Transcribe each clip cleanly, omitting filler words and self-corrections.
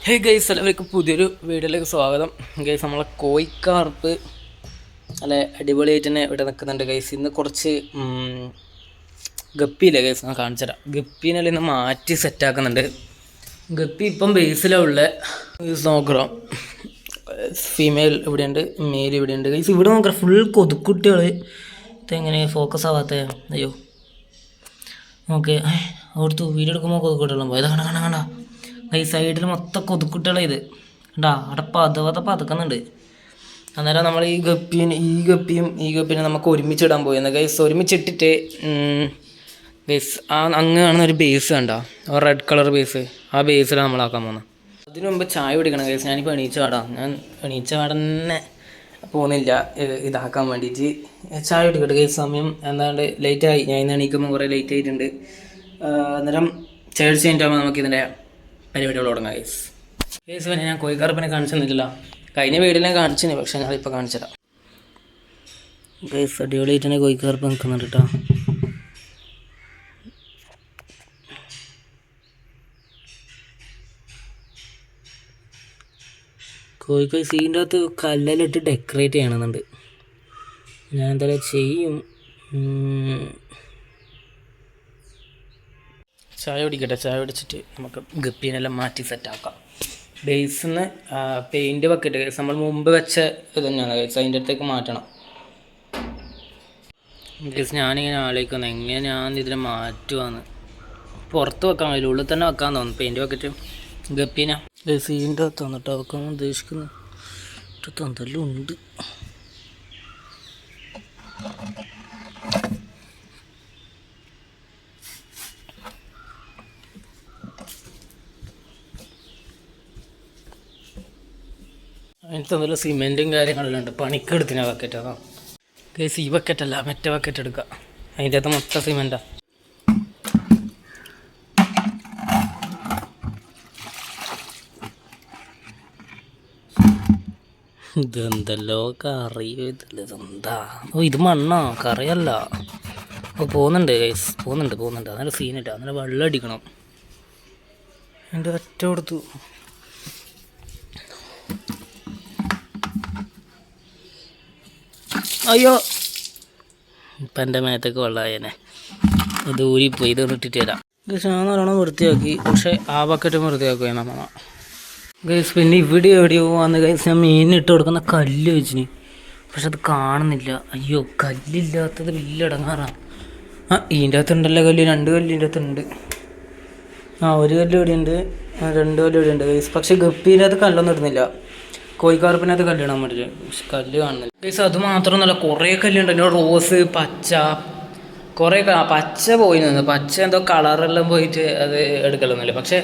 Hey guys, എല്ലാവർക്കും പുതിയൊരു വീഡിയോയിലേക്ക് സ്വാഗതം. ഗൈസ്, നമ്മളെ കോഴിക്കാർപ്പ് നല്ല അടിപൊളിയായിട്ട് തന്നെ ഇവിടെ നിൽക്കുന്നുണ്ട് ഗൈസ്. ഇന്ന് കുറച്ച് ഗപ്പിയില്ലേ ഗൈസ്, ഞാൻ കാണിച്ചുതരാം. ഗപ്പീനെല്ലാം ഇന്ന് മാറ്റി സെറ്റാക്കുന്നുണ്ട്. ഗപ്പി ഇപ്പം ബേസിലാണ് ഉള്ളത്. ഗൈസ് നോക്കണം, ഫീമെയിൽ ഇവിടെയുണ്ട്, മെയിൽ ഇവിടെയുണ്ട് ഗൈസ്. ഇവിടെ നോക്കാം, ഫുൾ കൊതുക്കുട്ടികൾ. ഇതെങ്ങനെ ഫോക്കസ് ആവാത്ത? അയ്യോ ഓക്കെ, അവിടുത്തെ വീഡിയോ എടുക്കുമ്പോൾ കൊതുക്കുട്ടികളും പോയത് കണ്ട ഈ സൈഡിൽ മൊത്തം കൊതുക്കുട്ടികളെ ഇത് ഉണ്ടാ അവിടെ പതുക്കുന്നുണ്ട്. അന്നേരം നമ്മൾ ഈ ഗപ്പിയും നമുക്ക് ഒരുമിച്ചിടാൻ പോയി. എന്നാൽ ഗൈസ് ഒരുമിച്ചിട്ടിട്ട് ഗൈസ് അങ്ങ് കാണുന്ന ഒരു ബേസ് കണ്ടോ, റെഡ് കളർ ബേസ്, ആ ബേസിലാണ് നമ്മളാക്കാൻ പോകുന്നത്. അതിനു മുമ്പ് ചായ കുടിക്കണം ഗൈസ്. ഞാനിപ്പോൾ ഞാൻ എണീച്ച തന്നെ പോകുന്നില്ല ഇതാക്കാൻ വേണ്ടിയിട്ട്. ചായ കുടിക്കട്ടെ ഗൈസ്. സമയം എന്താണ്ട് ലേറ്റായി, ഞാൻ ഇന്ന് എണീക്കുമ്പോൾ കുറേ ലേറ്റ് ആയിട്ടുണ്ട്. അന്നേരം ചേർച്ച് കഴിഞ്ഞിട്ടാകുമ്പോൾ നമുക്കിതിൻ്റെ പരിപാടികൾ തുടങ്ങാം ഗൈസ്. ഗൈസ് പിന്നെ ഞാൻ കോഴിക്കാർപ്പിനെ കാണിച്ചെന്നില്ല, കഴിഞ്ഞ വീഡിയോയിലും കാണിച്ചിന്, പക്ഷേ ഞങ്ങളിപ്പോൾ കാണിച്ചുതരാം ഗൈസ്. അടിപൊളിയായിട്ട് തന്നെ കോഴിക്കാർപ്പ് നിൽക്കുന്നുണ്ട് കേട്ടോ. കോഴിക്കോട് സീൻ്റെ അകത്ത് കല്ലെല്ലാം ഡെക്കറേറ്റ് ചെയ്യണമെന്നുണ്ട്. ഞാൻ എന്തായാലും ചെയ്യും. ചായ കുടിക്കട്ടെ. ചായ കുടിച്ചിട്ട് നമുക്ക് ഗപ്പീനെല്ലാം മാറ്റി സെറ്റാക്കാം. ബേസിൽ നിന്ന് പെയിൻറ്റ് ബക്കറ്റ് ഗൈസ് നമ്മൾ മുമ്പ് വെച്ച ഇത് തന്നെയാണ് ഗൈസ്, അതിൻ്റെ അടുത്തേക്ക് മാറ്റണം ഗൈസ്. ഞാനിങ്ങനെ ആലോചിക്കുന്നത് എങ്ങനെയാണ് ഇതിനെ മാറ്റുവാന്ന്. പുറത്ത് വെക്കാൻ കഴിയില്ല, ഉള്ളിൽ തന്നെ വെക്കാൻ തോന്നുന്നു പെയിൻറ്റ് ബക്കറ്റ് ഗപ്പീനെ. ഗൈസ് ഇതിൻ്റെ അകത്ത് വന്നിട്ട് വെക്കാൻ ഉദ്ദേശിക്കുന്നു. എന്തെല്ലാം ഉണ്ട്. അതിനകത്ത് എന്തെങ്കിലും സിമെൻറ്റും കാര്യങ്ങളെല്ലാം ഉണ്ട്. പണിക്കെടുത്തിന് ബക്കറ്റ് അതാണ് ഗൈസ്. ഈ ബക്കറ്റല്ല, മറ്റേ ബക്കറ്റ് എടുക്കുക. അതിൻ്റെ അകത്ത് മൊത്തം സിമെൻറ്റാണ്. ഇതെന്തല്ലോ കറിയോ, ഇതെന്താ? ഇത് മണ്ണോ കറിയല്ല. പോകുന്നുണ്ട് ഗൈസ്, പോകുന്നുണ്ട്. അന്നേരം സീനില്ല, അന്നേരം വെള്ളം അടിക്കണം. എൻ്റെ ഒറ്റ കൊടുത്തു. അയ്യോ, ഇപ്പം എൻ്റെ മേത്തേക്ക് വെള്ളമായേനെ. ഇത് ഊരിപ്പോയി, ഇത് ഇട്ടിട്ട് തരാം ഗൈസ്. ഞാൻ നല്ലോണം വൃത്തിയാക്കി, പക്ഷേ ആ ബക്കറ്റും വൃത്തിയാക്കുക നമ്മ ഗൈസ്. പിന്നെ ഇവിടെ എവിടെയോ വന്ന് ഗൈസ്, ഞാൻ മീനിട്ട് കൊടുക്കുന്ന കല്ല് വെച്ചിന്, പക്ഷെ അത് കാണുന്നില്ല. അയ്യോ, കല്ലില്ലാത്തത് വലിയ ഇടങ്ങാറാണ്. ഇതിൻ്റെ അകത്തുണ്ടല്ലോ കല്ല്, 2 കല്ല് ഇതിൻ്റെ അകത്തുണ്ട്. 1 കല്ല് ഇവിടെ ഉണ്ട്, 2 കല്ല് ഇവിടെ ഉണ്ട് ഗൈസ്. പക്ഷെ ഗപ്പീൻ്റെ അകത്ത് കല്ലൊന്നും ഇടുന്നില്ല, കോഴിക്കാർപ്പിനകത്ത് കല്ലിടാൻ വേണ്ടിയിട്ട്. പക്ഷെ കല്ല് കാണുന്നില്ല ഗൈസ്. അത് മാത്രമൊന്നുമല്ല, കുറേ കല്ലുണ്ട്. എൻ്റെ റോസ്, പച്ച, കുറേ പച്ച പോയി നിന്ന്. പച്ച എന്തോ കളറെല്ലാം പോയിട്ട് അത് എടുക്കലൊന്നുമില്ല. പക്ഷേ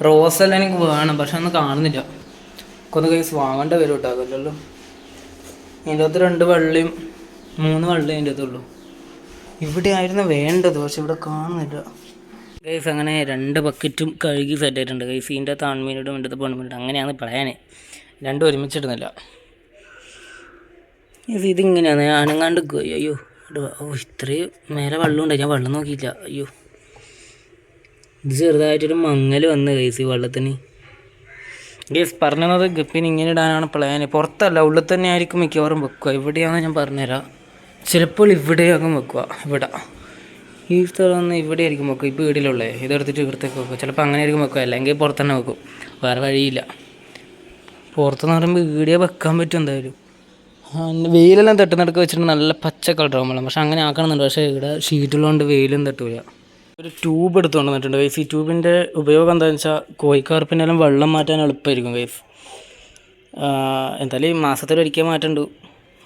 റോസെല്ലാം എനിക്ക് വേണം, പക്ഷെ ഒന്നും കാണുന്നില്ല. ഒന്ന് ഗൈസ് വാങ്ങേണ്ട വരും കേട്ടോ. അതല്ലല്ലോ, ഇതിൻ്റെ അകത്ത് 2 വെള്ളയും 3 വെള്ളയും അതിൻ്റെ അകത്തുള്ളൂ. ഇവിടെ ആയിരുന്നു വേണ്ടത്, പക്ഷെ ഇവിടെ കാണുന്നില്ല ഗൈസ്. അങ്ങനെ 2 ബക്കറ്റും കഴുകി സെറ്റ് ആയിട്ടുണ്ട് ഗൈസ്. ഇതിൻ്റെ അകത്ത് ആൺമീനിടും ഇതിൻ്റെ അകത്ത് പെൺമീനിടും, അങ്ങനെയാണ് പ്ലാന്. 2 ഒരുമിച്ചിടുന്നില്ല ഗൈസ്. ഇതിങ്ങനെയാണ് അനങ്ങാണ്ട്. അയ്യോ, ഇത്രയും മേലെ വെള്ളമുണ്ട്, ഞാൻ വെള്ളം നോക്കിയില്ല. അയ്യോ, ഇത് ചെറുതായിട്ടൊരു മങ്ങൽ വന്ന് ഗൈസ് ഈ വെള്ളത്തിന്. ഗൈസ് പറഞ്ഞത് ഗപ്പിന് ഇങ്ങനെ ഇടാനാണ് പ്ലാന്. പുറത്തല്ല, ഉള്ളിൽ തന്നെ ആയിരിക്കും മിക്കവാറും വെക്കുക. ഇവിടെയാണെന്ന് ഞാൻ പറഞ്ഞുതരാം. ചിലപ്പോൾ ഇവിടെയാകും വെക്കുക. ഇവിടെ ഈ സ്ഥലം ഇവിടെ ആയിരിക്കും വെക്കുക. ഇപ്പോൾ വീട്ടിലുള്ളത് ഇതെടുത്തിട്ട് ഇവിടത്തേക്ക് വെക്കുക. ചിലപ്പോൾ അങ്ങനെ ആയിരിക്കും വെക്കുക, അല്ലെങ്കിൽ പുറത്ത് തന്നെ വെക്കും. വേറെ വഴിയില്ല. പുറത്തെന്ന് പറയുമ്പോൾ വീഡിയോ വെക്കാൻ പറ്റും എന്തായാലും. വെയിലെല്ലാം തട്ടുന്നിടക്ക് വെച്ചിട്ട് നല്ല പച്ച കളറാകും വെള്ളം. പക്ഷെ അങ്ങനെ ആക്കണമെന്നുണ്ട്, പക്ഷേ ഇവിടെ ഷീറ്റുള്ളതുകൊണ്ട് വെയിലും തട്ടൂല. ഒരു ട്യൂബ് എടുത്തുകൊണ്ട് വന്നിട്ടുണ്ട് ഗൈസ്. ഈ ട്യൂബിൻ്റെ ഉപയോഗം എന്താണെന്ന് വെച്ചാൽ കോഴിക്കാർപ്പിനെല്ലാം വെള്ളം മാറ്റാൻ എളുപ്പമായിരിക്കും ഗൈസ്. എന്തായാലും ഈ മാസത്തിലൊരിക്കൽ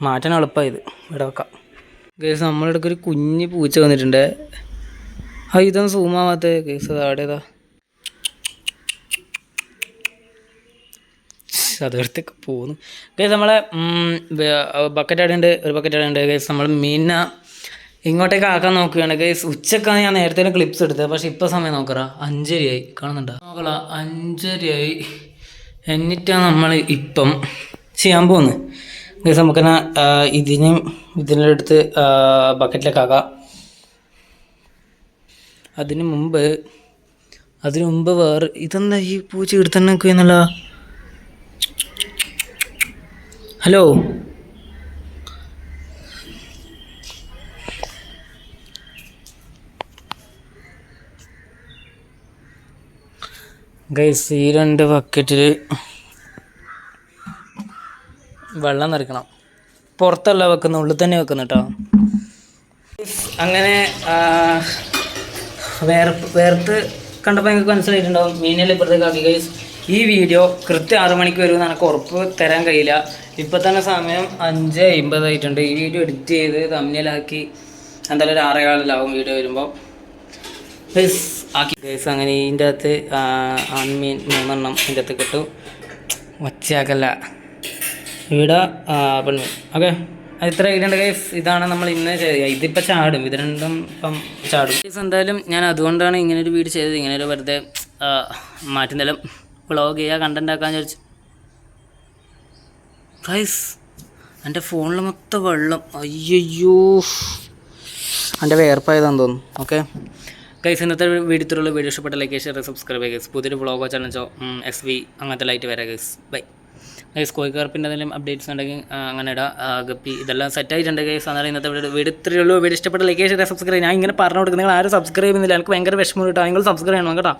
മാറ്റാൻ എളുപ്പമായത്. ഇവിടെ വെക്കാം ഗൈസ്. നമ്മളിടയ്ക്ക് ഒരു കുഞ്ഞ് പൂച്ച വന്നിട്ടുണ്ട്. ഇതൊന്നും സൂമാവാത്ത ഗൈസ്. അത് ആടേതാ, അതെടുത്തൊക്കെ പോകുന്നു ഗൈസ്. നമ്മളെ ബക്കറ്റ് ആടുണ്ട്, ഒരു ബക്കറ്റ് ആടുണ്ട് ഗൈസ്. നമ്മൾ മീനിനെ ഇങ്ങോട്ടേക്ക് ആക്കാൻ നോക്കുകയാണ് ഗൈസ്. ഉച്ചക്കാണ് ഞാൻ നേരത്തെ ക്ലിപ്സ് എടുത്തത്, പക്ഷെ ഇപ്പോൾ സമയം നോക്കറാ 5:30 ആയി. കാണുന്നുണ്ടോ? നോക്കലാ 5:30 ആയി. എന്നിട്ടാണ് നമ്മൾ ഇപ്പം ചെയ്യാൻ പോകുന്നത് ഗൈസ്. നമുക്കെന്നാ ഇതിനെടുത്ത് ബക്കറ്റിലേക്ക് ആക്കാം. അതിനു മുമ്പ് വേറെ ഇതെന്താ ഈ പൂച്ച ഇവിടെ തന്നെ നിൽക്കുക എന്നല്ല. ഹലോ ഗൈസ്, ഈ 2 ബക്കറ്റിൽ വെള്ളം നിറയ്ക്കണം. പുറത്തല്ല വെക്കുന്ന, ഉള്ളിൽ തന്നെ വെക്കുന്ന കേട്ടോ. അങ്ങനെ വേർത്ത് കണ്ടപ്പോൾ നിങ്ങൾക്ക് മനസ്സിലായിട്ടുണ്ടാവും. മീനെല്ലാം ഇപ്പുറത്തേക്ക് ആക്കി ഗൈസ്. ഈ വീഡിയോ കൃത്യം 6 മണിക്ക് വരുമെന്ന് എനിക്ക് ഉറപ്പ് തരാൻ കഴിയില്ല. ഇപ്പം തന്നെ സമയം 5:50 ആയിട്ടുണ്ട്. ഈ വീഡിയോ എഡിറ്റ് ചെയ്ത് തമ്മിലാക്കി എന്തായാലും ഒരു 6:15 വീഡിയോ വരുമ്പോൾ ഗൈസ് ആക്കി ഗൈസ്. അങ്ങനെ ഇതിൻ്റെ അകത്ത് ആൺമീൻ 3 എണ്ണം ഇതിൻ്റെ അകത്ത് കിട്ടും. ഒച്ചയാക്കല്ല ഇവിടെ പെൺമീൻ. ഓക്കെ, അത് ഇത്ര ഇടേണ്ട ഗൈസ്. ഇതാണ് നമ്മൾ ഇന്ന് ഇതിപ്പോൾ ചാടും, ഇത് രണ്ടും ഇപ്പം ചാടും ഗൈസ്. എന്തായാലും ഞാൻ അതുകൊണ്ടാണ് ഇങ്ങനൊരു വീഡിയോ ചെയ്തത്. ഇങ്ങനൊരു വെറുതെ മാറ്റി നിലം വ്ളോഗ് ചെയ്യുക, കണ്ടൻ്റ് ആക്കാന്ന് വിചാരിച്ചു ഗൈസ്. എൻ്റെ ഫോണിൽ മൊത്തം വെള്ളം. അയ്യോ, എൻ്റെ വേർപ്പായതാന്ന് തോന്നുന്നു. ഓക്കെ ഗൈസ്, ഇന്നത്തെ വീഡിയോത്തിലുള്ള വീഡിയോ ഇഷ്ടപ്പെട്ട ലൈക്ക് ഷെയർ സബ്സ്ക്രൈബ് ചെയ്യുക ഗൈസ്. പുതിയൊരു വ്ളോഗോ ചാനലോ SV അങ്ങനത്തെ ലൈറ്റ് വരാം ഗൈസ്. Bye guys. കോഴിക്കാർപ്പിൻ്റെ എന്തെങ്കിലും അപ്ഡേറ്റ്സ് ഉണ്ടെങ്കിൽ അങ്ങനെ ഇടാം. ഗപ്പി ഇതെല്ലാം സെറ്റായിട്ടുണ്ട് ഗൈസ്. അന്നേരം ഇന്നത്തെ വീഡിയോ ഇത്രയുള്ളൂ. വീഡിയോ ഇഷ്ടപ്പെട്ട ലൈക്ക് ഷെയർ സബ്സ്ക്രൈബ്. ഞാൻ ഇങ്ങനെ പറഞ്ഞു കൊടുക്കുന്നത് നിങ്ങൾ ആരും സബ്സ്ക്രൈബ് ചെയ്യുന്നില്ല. എനിക്ക് ഭയങ്കര വിഷമം കിട്ടാം. നിങ്ങൾ സബ്സ്ക്രൈബ് ചെയ്യണം കേട്ടോ.